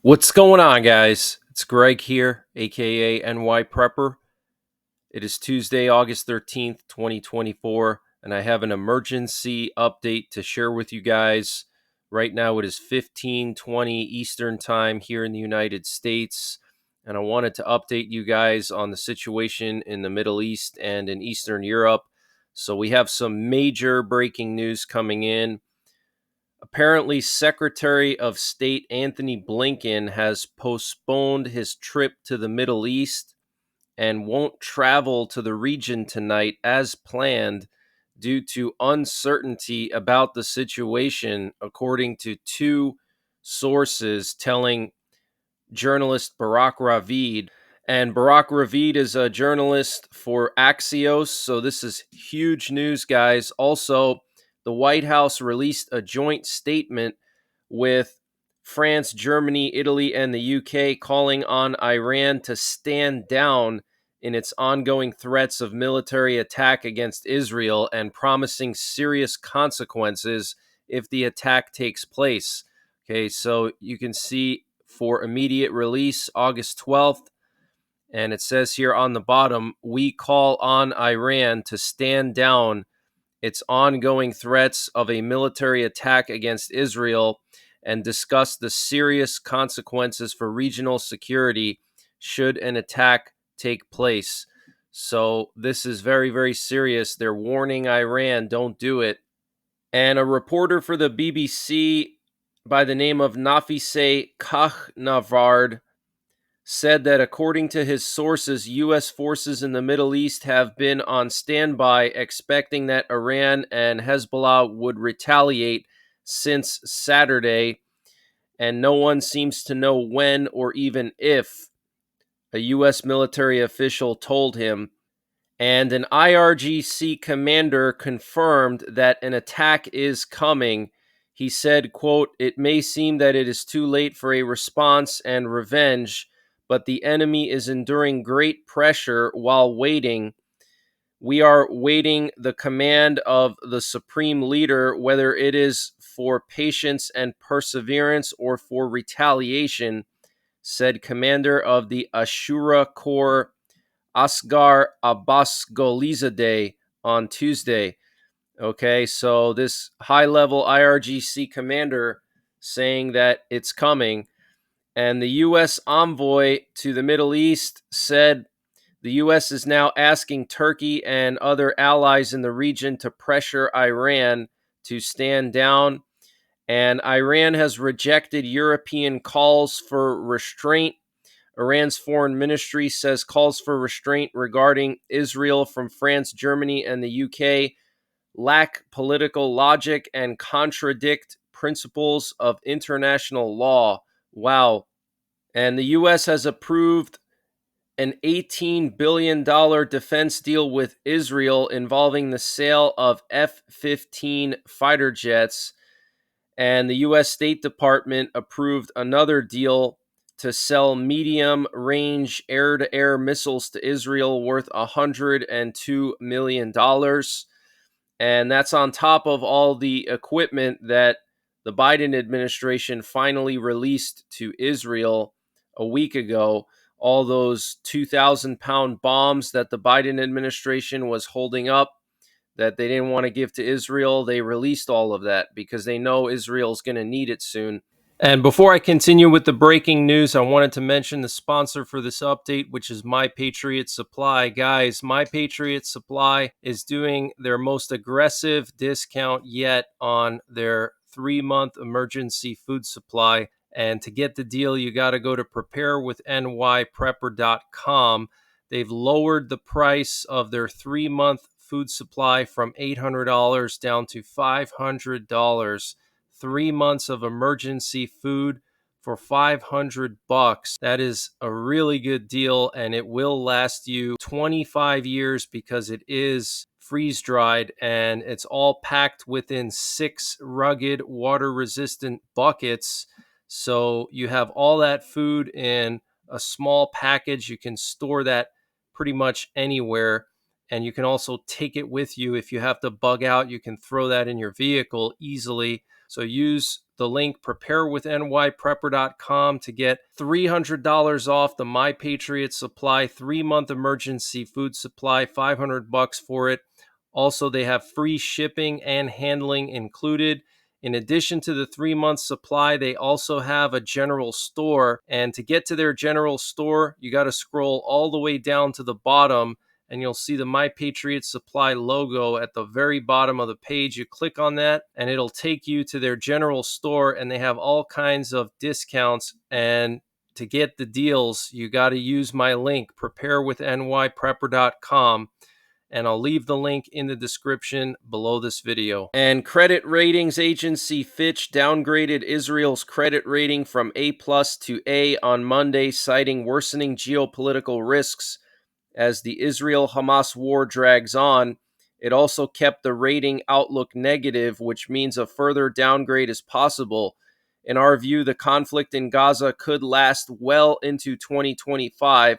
What's going on, guys? It's Greg here, aka NYPrepper. It is Tuesday, August 13th, 2024, and I have an emergency update to share with you guys. Right now, it is 15:20 Eastern Time here in the United States, and I wanted to update you guys on the situation in the Middle East and in Eastern Europe. So, we have some major breaking news coming in. Apparently, Secretary of State Anthony Blinken has postponed his trip to the Middle East and won't travel to the region tonight as planned due to uncertainty about the situation, according to two sources telling journalist Barak Ravid. And Barak Ravid is a journalist for Axios. So this is huge news, guys. Also, the White House released a joint statement with France, Germany, Italy, and the UK calling on Iran to stand down in its ongoing threats of military attack against Israel and promising serious consequences if the attack takes place. Okay, so you can see for immediate release August 12th. And it says here on the bottom, we call on Iran to stand down its ongoing threats of a military attack against Israel and discuss the serious consequences for regional security should an attack take place. So this is very, very serious. They're warning Iran, don't do it. And a reporter for the BBC by the name of Nafise Kakhnavard said that according to his sources, U.S. forces in the Middle East have been on standby, expecting that Iran and Hezbollah would retaliate since Saturday, and no one seems to know when or even if, a U.S. military official told him. And an IRGC commander confirmed that an attack is coming. He said, quote, "It may seem that it is too late for a response and revenge, but the enemy is enduring great pressure while waiting. We are waiting the command of the supreme leader, whether it is for patience and perseverance or for retaliation," said commander of the Ashura Corps Asghar Abbasgolizadeh on Tuesday. Okay, so this high-level IRGC commander saying that it's coming. And the U.S. envoy to the Middle East said the U.S. is now asking Turkey and other allies in the region to pressure Iran to stand down. And Iran has rejected European calls for restraint. Iran's foreign ministry says calls for restraint regarding Israel from France, Germany, and the UK lack political logic and contradict principles of international law. Wow. And the U.S. has approved an $18 billion defense deal with Israel involving the sale of F-15 fighter jets. And the U.S. State Department approved another deal to sell medium-range air-to-air missiles to Israel worth $102 million. And that's on top of all the equipment that the Biden administration finally released to Israel a week ago. All those 2,000-pound bombs that the Biden administration was holding up that they didn't want to give to Israel, they released all of that because they know Israel's going to need it soon. And before I continue with the breaking news, I wanted to mention the sponsor for this update, which is My Patriot Supply. Guys, My Patriot Supply is doing their most aggressive discount yet on their 3-month emergency food supply. And to get the deal, you got to go to preparewithnyprepper.com. They've lowered the price of their 3-month food supply from $800 down to $500. 3 months of emergency food for $500. That is a really good deal, and it will last you 25 years because it is freeze dried and it's all packed within 6 rugged water resistant buckets. So you have all that food in a small package. You can store that pretty much anywhere. And you can also take it with you if you have to bug out. You can throw that in your vehicle easily. So use the link preparewithnyprepper.com to get $300 off the My Patriot Supply 3-month emergency food supply, $500 for it. Also, they have free shipping and handling included. In addition to the 3-month supply, they also have a general store. And to get to their general store, you got to scroll all the way down to the bottom, and you'll see the My Patriot Supply logo at the very bottom of the page. You click on that, and it'll take you to their general store, and they have all kinds of discounts. And to get the deals, you got to use my link, preparewithnyprepper.com. And I'll leave the link in the description below this video. And credit ratings agency Fitch downgraded Israel's credit rating from A+ to A on Monday, citing worsening geopolitical risks as the Israel-Hamas war drags on. It also kept the rating outlook negative, which means a further downgrade is possible. In our view, the conflict in Gaza could last well into 2025.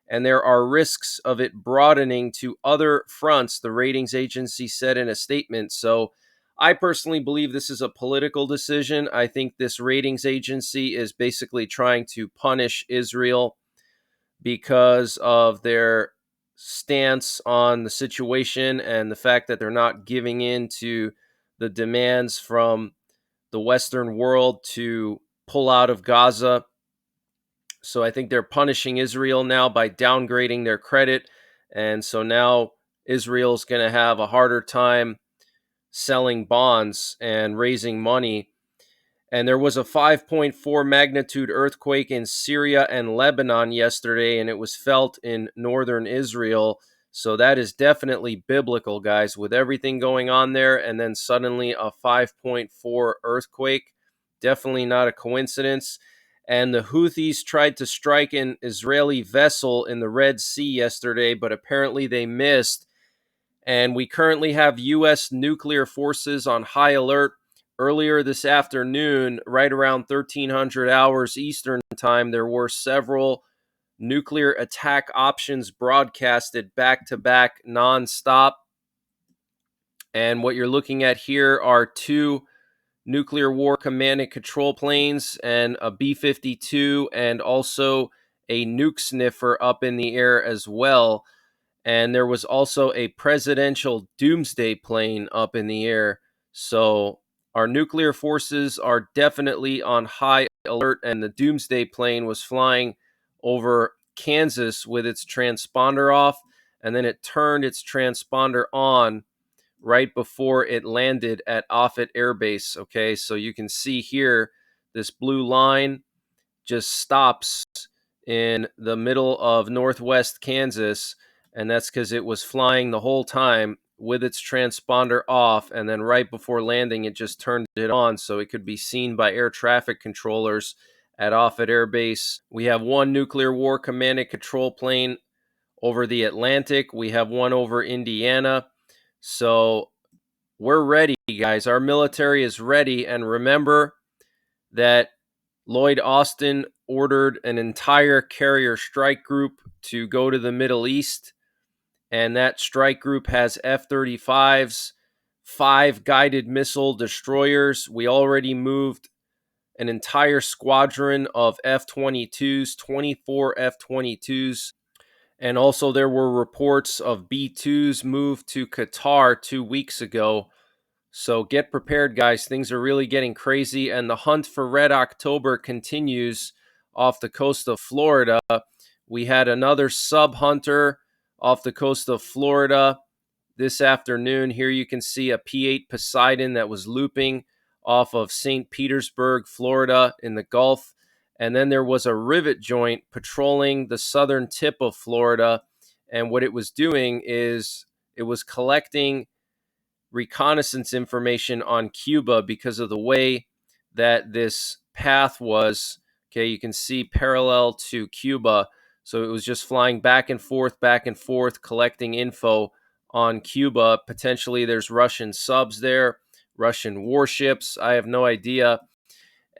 And there are risks of it broadening to other fronts, the ratings agency said in a statement. So I personally believe this is a political decision. I think this ratings agency is basically trying to punish Israel because of their stance on the situation and the fact that they're not giving in to the demands from the Western world to pull out of Gaza. So I think they're punishing Israel now by downgrading their credit. And so now Israel's going to have a harder time selling bonds and raising money. And there was a 5.4 magnitude earthquake in Syria and Lebanon yesterday, and it was felt in northern Israel. So that is definitely biblical, guys, with everything going on there. And then suddenly a 5.4 earthquake. Definitely not a coincidence. And the Houthis tried to strike an Israeli vessel in the Red Sea yesterday, but apparently they missed. And we currently have U.S. nuclear forces on high alert. Earlier this afternoon, right around 1300 hours Eastern time, there were several nuclear attack options broadcasted back-to-back nonstop. And what you're looking at here are two nuclear war command and control planes and a B-52 and also a nuke sniffer up in the air as well. And there was also a presidential doomsday plane up in the air. So our nuclear forces are definitely on high alert, and the doomsday plane was flying over Kansas with its transponder off, and then it turned its transponder on right before it landed at Offutt Air Base. Okay, so you can see here this blue line just stops in the middle of northwest Kansas, and that's because it was flying the whole time with its transponder off, and then right before landing it just turned it on so it could be seen by air traffic controllers at Offutt Air Base. We have one nuclear war command and control plane over the Atlantic. We have one over Indiana. So we're ready, guys. Our military is ready. And remember that Lloyd Austin ordered an entire carrier strike group to go to the Middle East. And that strike group has F-35s, 5 guided missile destroyers. We already moved an entire squadron of F-22s, 24 F-22s. And also there were reports of B-2s moved to Qatar 2 weeks ago. So get prepared, guys. Things are really getting crazy. And the hunt for Red October continues off the coast of Florida. We had another sub-hunter off the coast of Florida this afternoon. Here you can see a P-8 Poseidon that was looping off of St. Petersburg, Florida in the Gulf. And then there was a rivet joint patrolling the southern tip of Florida. And what it was doing is it was collecting reconnaissance information on Cuba because of the way that this path was. Okay, you can see parallel to Cuba. So it was just flying back and forth, collecting info on Cuba. Potentially there's Russian subs there, Russian warships. I have no idea.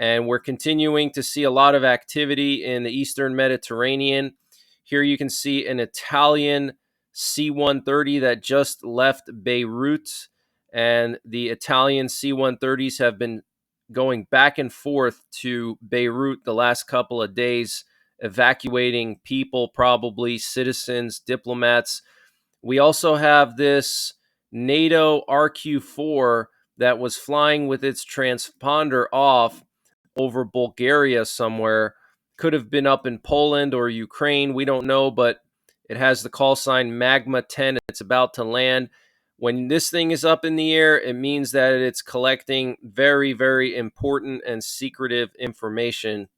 And we're continuing to see a lot of activity in the Eastern Mediterranean. Here you can see an Italian C-130 that just left Beirut. and the Italian C-130s have been going back and forth to Beirut the last couple of days, evacuating people, probably citizens, diplomats. We also have this NATO RQ-4 that was flying with its transponder off over Bulgaria somewhere. Could have been up in Poland or Ukraine. We don't know, but it has the call sign Magma 10. It's about to land. When this thing is up in the air, it means that it's collecting very, very important and secretive information.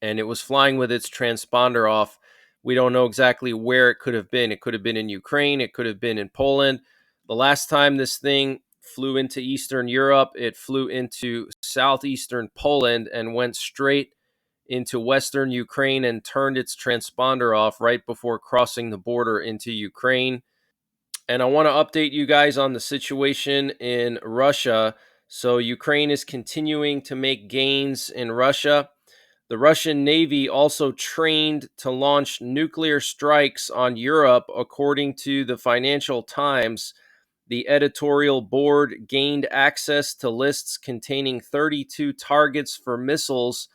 And it was flying with its transponder off. We don't know exactly where it could have been. It could have been in Ukraine. It could have been in Poland. The last time this thing flew into Eastern Europe, it flew into southeastern Poland and went straight into Western Ukraine and turned its transponder off right before crossing the border into Ukraine. And I want to update you guys on the situation in Russia. So, Ukraine is continuing to make gains in Russia. The Russian Navy also trained to launch nuclear strikes on Europe, according to the Financial Times. The editorial board gained access to lists containing 32 targets for missiles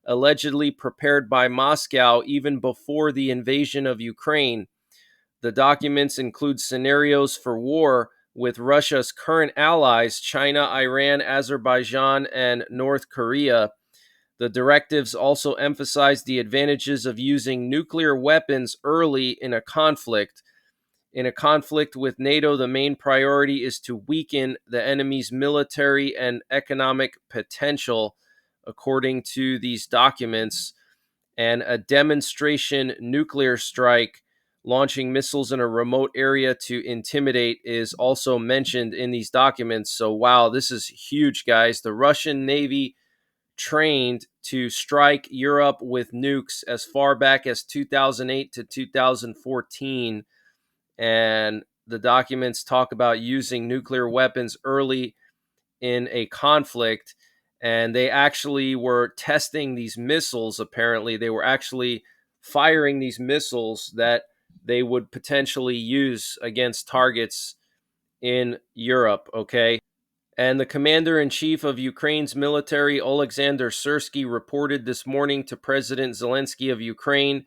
allegedly prepared by Moscow even before the invasion of Ukraine. The documents include scenarios for war with Russia's current allies, China, Iran, Azerbaijan, and North Korea. The directives also emphasize the advantages of using nuclear weapons early in a conflict. In a conflict with NATO, the main priority is to weaken the enemy's military and economic potential, according to these documents. And a demonstration nuclear strike launching missiles in a remote area to intimidate is also mentioned in these documents. So, wow, this is huge, guys. The Russian Navy trained to strike Europe with nukes as far back as 2008 to 2014. And the documents talk about using nuclear weapons early in a conflict. And they actually were testing these missiles, apparently. They were actually firing these missiles that they would potentially use against targets in Europe, okay? And the commander-in-chief of Ukraine's military, Oleksandr Syrsky, reported this morning to President Zelensky of Ukraine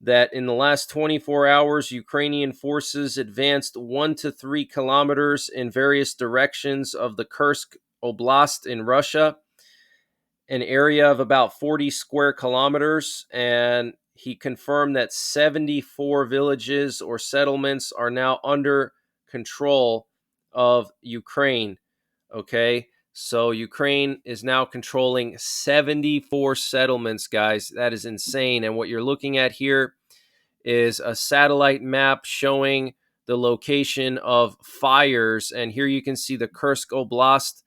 that in the last 24 hours, Ukrainian forces advanced 1 to 3 kilometers in various directions of the Kursk Oblast in Russia, an area of about 40 square kilometers. And he confirmed that 74 villages or settlements are now under control of Ukraine. Okay, so Ukraine is now controlling 74 settlements, guys. That is insane. And what you're looking at here is a satellite map showing the location of fires. And here you can see the Kursk Oblast,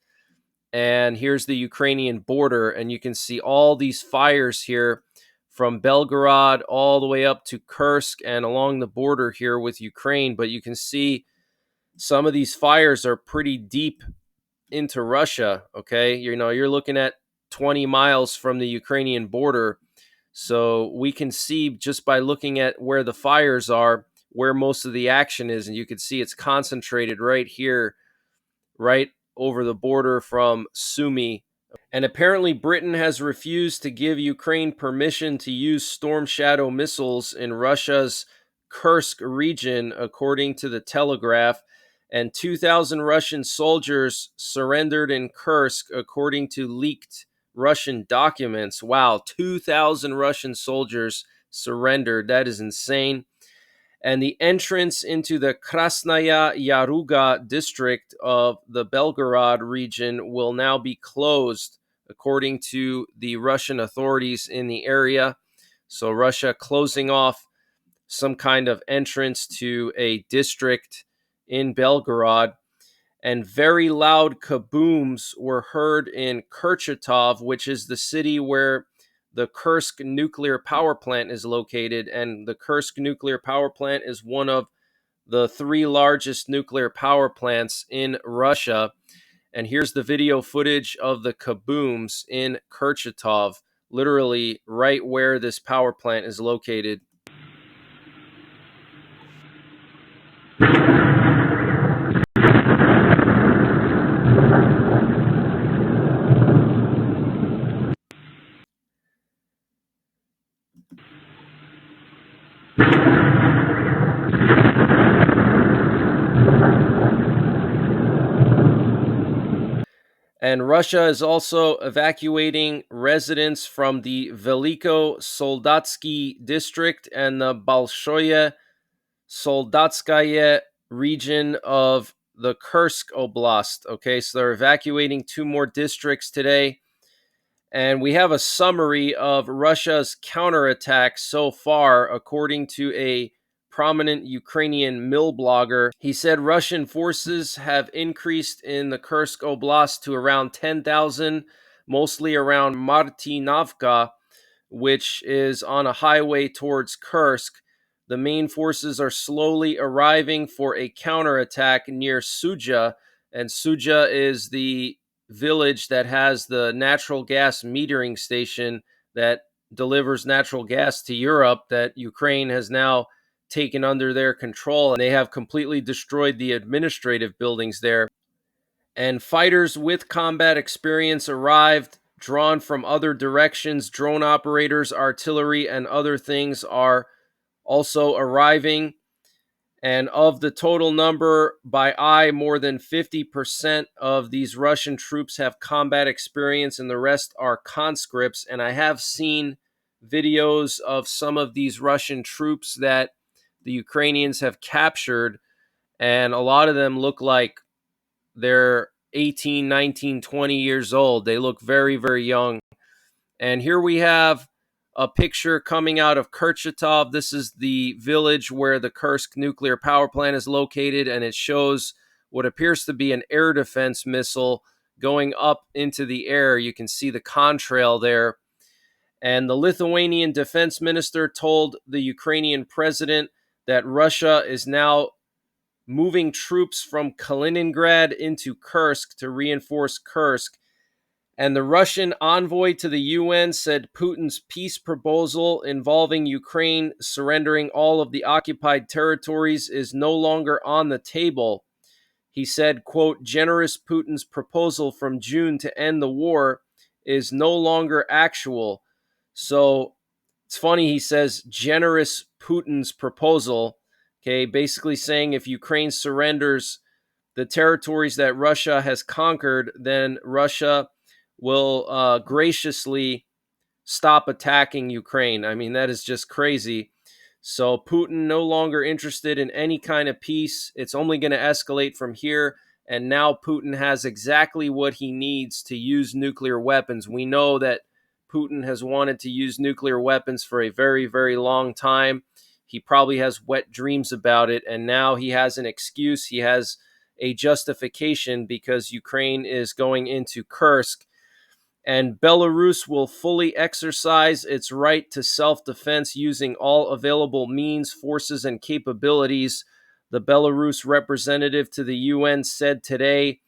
and here's the Ukrainian border. And you can see all these fires here from Belgorod all the way up to Kursk and along the border here with Ukraine. But you can see some of these fires are pretty deep into Russia, okay? You're looking at 20 miles from the Ukrainian border. So we can see just by looking at where the fires are, where most of the action is. And you can see it's concentrated right here, right over the border from Sumy. And apparently Britain has refused to give Ukraine permission to use Storm Shadow missiles in Russia's Kursk region, according to the Telegraph. And 2,000 Russian soldiers surrendered in Kursk, according to leaked Russian documents. Wow, 2,000 Russian soldiers surrendered. That is insane. And the entrance into the Krasnaya Yaruga district of the Belgorod region will now be closed, according to the Russian authorities in the area. So Russia closing off some kind of entrance to a district in Belgorod. And very loud kabooms were heard in Kurchatov, which is the city where the Kursk nuclear power plant is located. And the Kursk nuclear power plant is one of the 3 largest nuclear power plants in Russia. And here's the video footage of the kabooms in Kurchatov, literally right where this power plant is located. And Russia is also evacuating residents from the Veliko Soldatsky district and the Bolshoye Soldatskaya region of the Kursk Oblast. Okay, so they're evacuating two more districts today. And we have a summary of Russia's counterattack so far, according to a prominent Ukrainian mill blogger. He said Russian forces have increased in the Kursk Oblast to around 10,000, mostly around Martinovka, which is on a highway towards Kursk. The main forces are slowly arriving for a counterattack near Suja, and Suja is the village that has the natural gas metering station that delivers natural gas to Europe that Ukraine has now taken under their control, and they have completely destroyed the administrative buildings there. And fighters with combat experience arrived, drawn from other directions. Drone operators, artillery, and other things are also arriving. And of the total number by eye, more than 50% of these Russian troops have combat experience, and the rest are conscripts. And I have seen videos of some of these Russian troops that the Ukrainians have captured, and a lot of them look like they're 18, 19, 20 years old. They look very, very young. And here we have a picture coming out of Kurchatov. This is the village where the Kursk nuclear power plant is located, and it shows what appears to be an air defense missile going up into the air. You can see the contrail there. And the Lithuanian defense minister told the Ukrainian president that Russia is now moving troops from Kaliningrad into Kursk to reinforce Kursk. And the Russian envoy to the UN said Putin's peace proposal involving Ukraine surrendering all of the occupied territories is no longer on the table. He said, quote, generous Putin's proposal from June to end the war is no longer actual. So it's funny, he says generous Putin's proposal, okay, basically saying if Ukraine surrenders the territories that Russia has conquered, then Russia will graciously stop attacking Ukraine. I mean, that is just crazy. So Putin no longer interested in any kind of peace. It's only going to escalate from here. And now Putin has exactly what he needs to use nuclear weapons. We know that Putin has wanted to use nuclear weapons for a very, very long time. He probably has wet dreams about it. And now he has an excuse. He has a justification because Ukraine is going into Kursk. And Belarus will fully exercise its right to self-defense using all available means, forces, and capabilities, the Belarus representative to the UN said today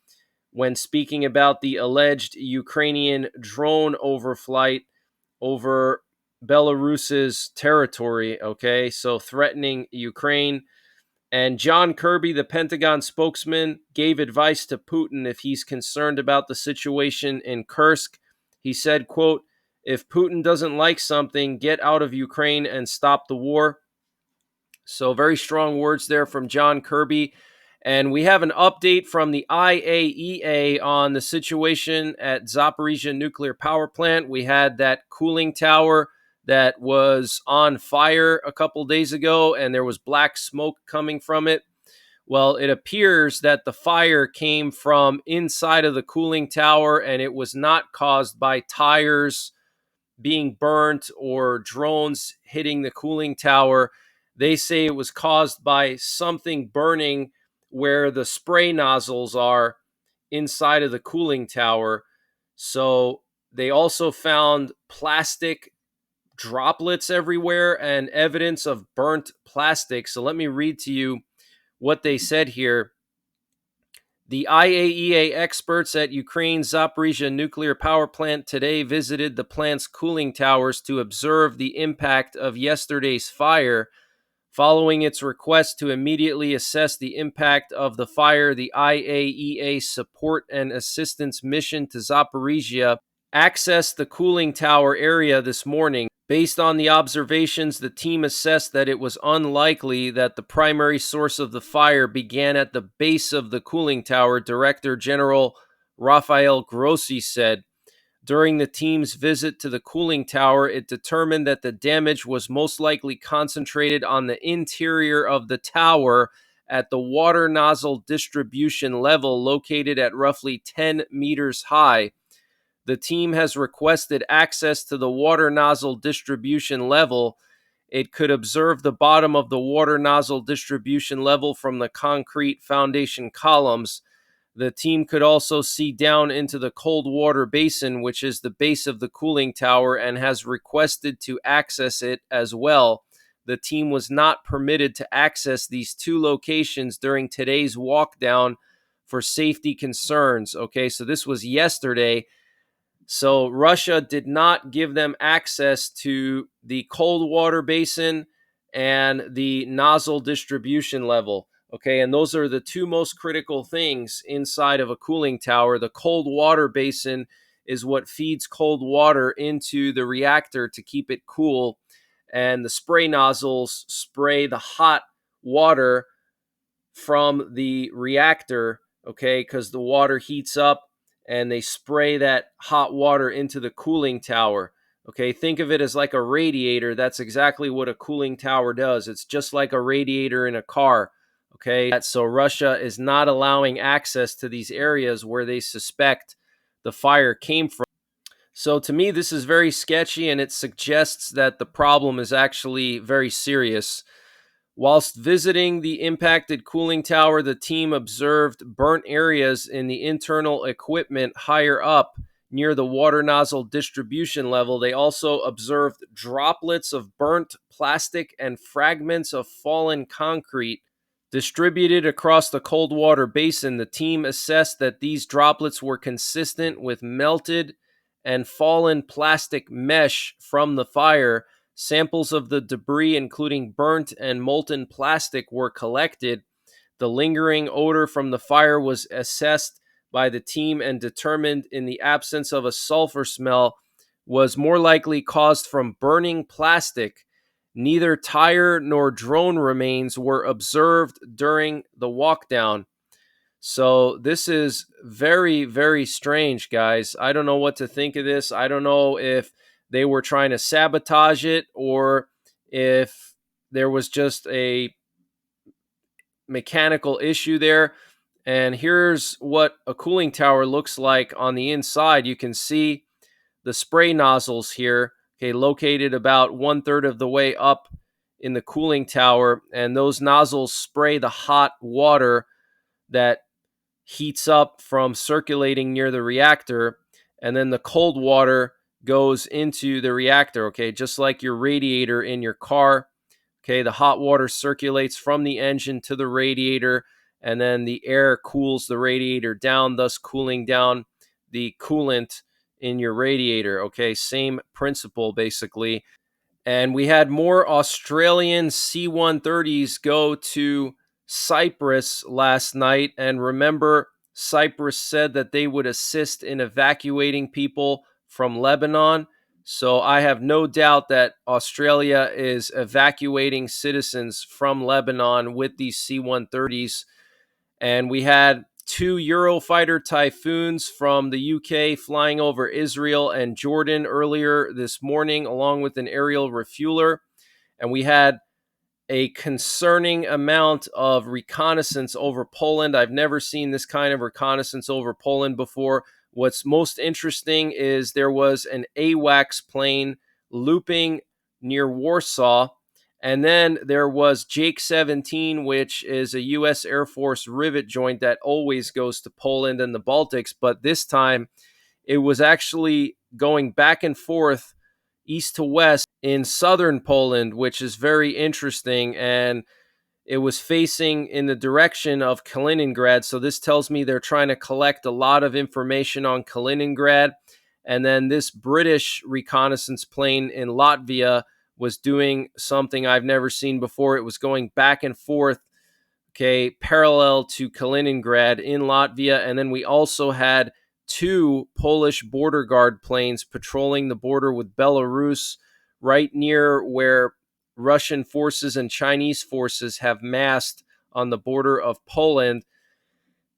when speaking about the alleged Ukrainian drone overflight over Belarus's territory, okay? So threatening Ukraine. And John Kirby, the Pentagon spokesman, gave advice to Putin if he's concerned about the situation in Kursk. He said, quote, if Putin doesn't like something, get out of Ukraine and stop the war. So very strong words there from John Kirby. And we have an update from the IAEA on the situation at Zaporizhia nuclear power plant. We had that cooling tower that was on fire a couple days ago, and there was black smoke coming from it. Well, it appears that the fire came from inside of the cooling tower, and it was not caused by tires being burnt or drones hitting the cooling tower. They say it was caused by something burning where the spray nozzles are inside of the cooling tower. So they also found plastic droplets everywhere and evidence of burnt plastic. So let me read to you what they said here. The IAEA experts at Ukraine's Zaporizhia nuclear power plant today visited the plant's cooling towers to observe the impact of yesterday's fire. Following its request to immediately assess the impact of the fire, the IAEA Support and Assistance Mission to Zaporizhia accessed the cooling tower area this morning. Based on the observations, the team assessed that it was unlikely that the primary source of the fire began at the base of the cooling tower, Director General Rafael Grossi said. During the team's visit to the cooling tower, it determined that the damage was most likely concentrated on the interior of the tower at the water nozzle distribution level located at roughly 10 meters high. The team has requested access to the water nozzle distribution level. It could observe the bottom of the water nozzle distribution level from the concrete foundation columns. The team could also see down into the cold water basin, which is the base of the cooling tower, and has requested to access it as well. The team was not permitted to access these two locations during today's walk down for safety concerns. Okay, so this was yesterday. So Russia did not give them access to the cold water basin and the nozzle distribution level. Okay, and those are the two most critical things inside of a cooling tower. The cold water basin is what feeds cold water into the reactor to keep it cool, and the spray nozzles spray the hot water from the reactor, okay, because the water heats up and they spray that hot water into the cooling tower. Okay, think of it as like a radiator. That's exactly what a cooling tower does. It's just like a radiator in a car. Okay, so Russia is not allowing access to these areas where they suspect the fire came from. So to me, this is very sketchy, and it suggests that the problem is actually very serious. Whilst visiting the impacted cooling tower, the team observed burnt areas in the internal equipment higher up near the water nozzle distribution level. They also observed droplets of burnt plastic and fragments of fallen concrete distributed across the cold water basin. The team assessed that these droplets were consistent with melted and fallen plastic mesh from the fire. Samples of the debris, including burnt and molten plastic, were collected. The lingering odor from the fire was assessed by the team and determined, in the absence of a sulfur smell, was more likely caused from burning plastic. Neither tire nor drone remains were observed during the walkdown. So this is very, very strange, guys. I don't know what to think of this. I don't know if they were trying to sabotage it or if there was just a mechanical issue there. And here's what a cooling tower looks like on the inside. You can see the spray nozzles here, okay, located about 1/3 of the way up in the cooling tower. And those nozzles spray the hot water that heats up from circulating near the reactor, and then the cold water goes into the reactor, okay, just like your radiator in your car. Okay, the hot water circulates from the engine to the radiator, and then the air cools the radiator down, thus cooling down the coolant in your radiator. Okay, same principle basically. And we had more Australian C-130s go to Cyprus last night. And remember, Cyprus said that they would assist in evacuating people from Lebanon. So I have no doubt that Australia is evacuating citizens from Lebanon with these C-130s. And we had two Eurofighter Typhoons from the UK flying over Israel and Jordan earlier this morning, along with an aerial refueler. And we had a concerning amount of reconnaissance over Poland. I've never seen this kind of reconnaissance over Poland before. What's most interesting is there was an AWACS plane looping near Warsaw. And then there was Jake 17, which is a U.S. Air Force rivet joint that always goes to Poland and the Baltics. But this time it was actually going back and forth east to west in southern Poland, which is very interesting. And it was facing in the direction of Kaliningrad. So this tells me they're trying to collect a lot of information on Kaliningrad. And then this British reconnaissance plane in Latvia was doing something I've never seen before. It was going back and forth, okay, parallel to Kaliningrad in Latvia. And then we also had two Polish border guard planes patrolling the border with Belarus, right near where Russian forces and Chinese forces have massed on the border of Poland.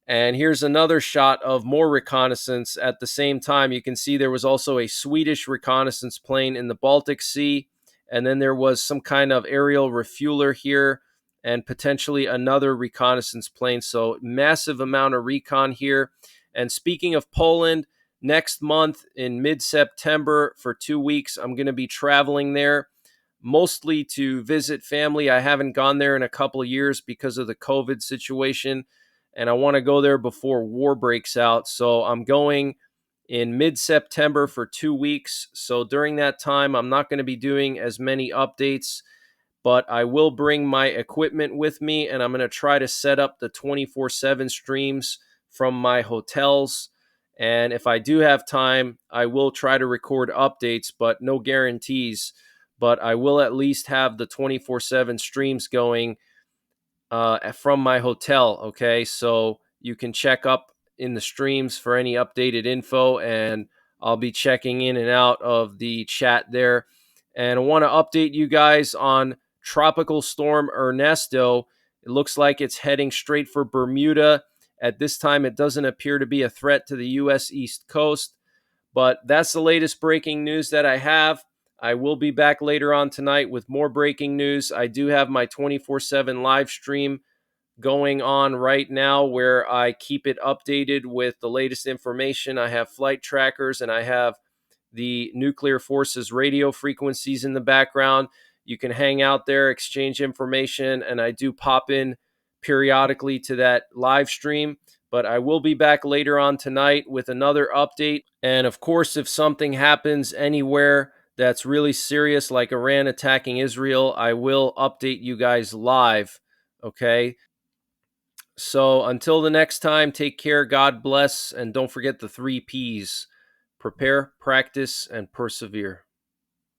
And here's another shot of more reconnaissance at the same time. You can see there was also a Swedish reconnaissance plane in the Baltic Sea. And then there was some kind of aerial refueler here and potentially another reconnaissance plane. So massive amount of recon here. And speaking of Poland, next month in mid-September for 2 weeks, I'm going to be traveling there mostly to visit family. I haven't gone there in a couple of years because of the COVID situation, and I want to go there before war breaks out. So I'm going in mid-September for 2 weeks. So during that time, I'm not going to be doing as many updates, but I will bring my equipment with me, and I'm going to try to set up the 24/7 streams from my hotels. And if I do have time, I will try to record updates, but no guarantees. But I will at least have the 24/7 streams going from my hotel. Okay, so you can check up in the streams for any updated info, and I'll be checking in and out of the chat there. And I want to update you guys on Tropical Storm Ernesto. It looks like it's heading straight for Bermuda. At this time, it doesn't appear to be a threat to the U.S. East Coast, but that's the latest breaking news that I have. I will be back later on tonight with more breaking news. I do have my 24/7 live stream going on right now where I keep it updated with the latest information. I have flight trackers and I have the nuclear forces radio frequencies in the background. You can hang out there, exchange information, and I do pop in periodically to that live stream. But I will be back later on tonight with another update. And of course, if something happens anywhere that's really serious, like Iran attacking Israel, I will update you guys live. Okay. So until the next time, take care, God bless, and don't forget the 3 Ps: prepare, practice, and persevere.